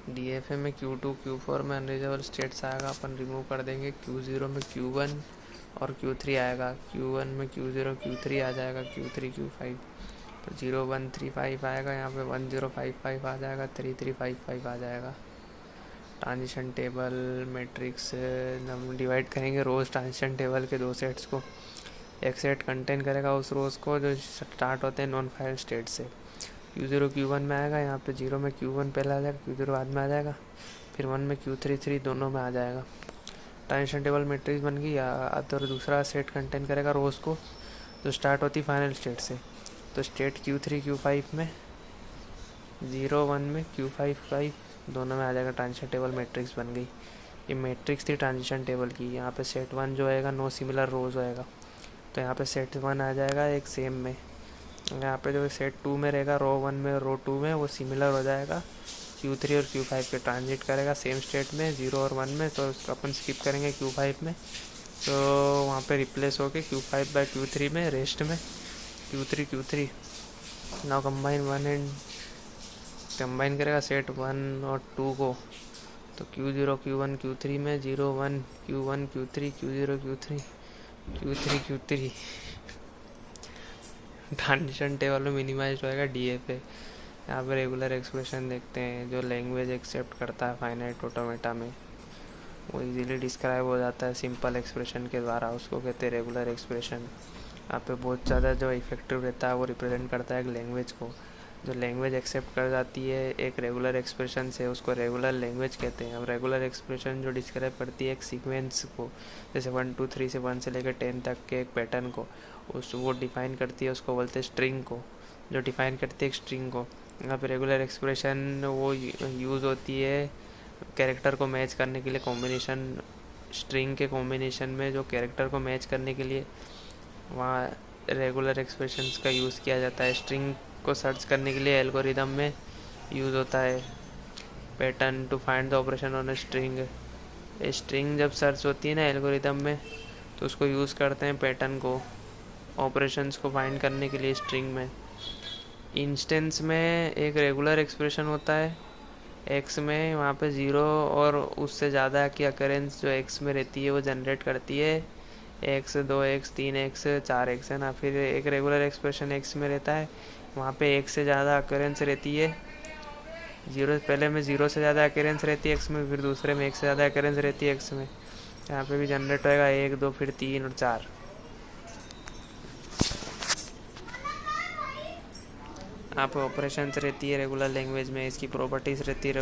DFA में Q2 Q4 में unreasonable states आएगा, अपन रिमूव कर देंगे। Q0 में Q1 और Q3 आएगा। Q1 में Q0 Q3 आ जाएगा, Q3 Q5, तो 0135 आएगा, यहाँ पे 1055 आ जाएगा, 3355 आ जाएगा। ट्रांजिशन टेबल मैट्रिक्स हम डिवाइड करेंगे रोज़ ट्रांजिशन टेबल के दो सेट्स को। एक सेट कंटेन करेगा उस रोज़ को जो स्टार्ट होते हैं नॉन फाइल स्टेट से। Q0 Q1 में आएगा, यहाँ पे 0 में Q1 पहले आ जाएगा, Q0 बाद में आ जाएगा, फिर 1 में Q3 दोनों में आ जाएगा। ट्रांजिशन टेबल मैट्रिक्स बन गई। और दूसरा सेट कंटेन करेगा रोज़ को जो स्टार्ट होती फाइनल स्टेट से। तो स्टेट Q3 Q5 में 0 1 में Q5 दोनों में आ जाएगा। ट्रांजिशन टेबल मैट्रिक्स बन गई। ये मैट्रिक्स थी ट्रांजिशन टेबल की। यहाँ पे सेट 1 जो आएगा नो सिमिलर रोज होएगा, तो यहाँ पे सेट 1 आ जाएगा एक सेम में। यहाँ पे जो सेट 2 में रहेगा रो 1 में रो 2 में वो सिमिलर हो जाएगा। Q3 और Q5 पे ट्रांजिट करेगा सेम स्टेट में 0 और 1 में, तो उसको अपन स्किप करेंगे Q5 में, तो वहाँ पे रिप्लेस होके Q5 बाय Q3 में रेस्ट में Q3 नाउ कंबाइन करेगा सेट 1 और 2 को, तो Q0 Q1 Q3 में 0 1 Q1 Q3 Q0 Q3 transition table में मिनिमाइज होएगा DFA। यहाँ पे रेगुलर एक्सप्रेशन देखते हैं जो लैंग्वेज एक्सेप्ट करता है फाइनाइट ऑटोमेटा में, वो इजीली डिस्क्राइब हो जाता है सिंपल एक्सप्रेशन के द्वारा, उसको कहते हैं रेगुलर एक्सप्रेशन। यहाँ पे बहुत ज़्यादा जो इफेक्टिव रहता है वो रिप्रेजेंट करता है एक लैंग्वेज को। जो लैंग्वेज एक्सेप्ट कर जाती है एक रेगुलर एक्सप्रेशन से उसको रेगुलर लैंग्वेज कहते हैं। अब रेगुलर एक्सप्रेशन जो डिस्क्राइब करती है एक सीक्वेंस को, जैसे 1 2 3 से 1 से लेकर 10 तक के एक पैटर्न को, उस वो डिफ़ाइन करती है, उसको बोलते हैं स्ट्रिंग को, जो डिफ़ाइन करती है एक स्ट्रिंग को। यहाँ पे रेगुलर एक्सप्रेशन वो यूज़ होती है कैरेक्टर को मैच करने के लिए, कॉम्बिनेशन स्ट्रिंग के कॉम्बिनेशन में जो कैरेक्टर को मैच करने के लिए वहाँ रेगुलर एक्सप्रेशंस का यूज़ किया जाता है। स्ट्रिंग को सर्च करने के लिए एल्गोरिदम में यूज़ होता है pattern to find the operation on a string. String जब सर्च होती है ना एल्गोरिदम में, तो उसको यूज़ करते हैं पैटर्न को ऑपरेशंस को फाइंड करने के लिए स्ट्रिंग में। इंस्टेंस में एक रेगुलर एक्सप्रेशन होता है एक्स में, वहाँ पे 0 और उससे ज़्यादा की अकरेंस जो एक्स में रहती है वो जनरेट करती है x 2x 3x 4x, है ना। फिर एक रेगुलर एक्सप्रेशन x में रहता है, वहाँ पे एक से ज़्यादा अकरेंस रहती है। 0 पहले में 0 से ज़्यादा अकरेंस रहती है x में, फिर दूसरे में 1 से ज़्यादा अकरेंस रहती है x में। यहाँ पे भी जनरेट होएगा 1 2 फिर 3 और 4। यहाँ पे ऑपरेशंस रहती है रेगुलर लैंग्वेज में, इसकी प्रॉपर्टीज़ रहती है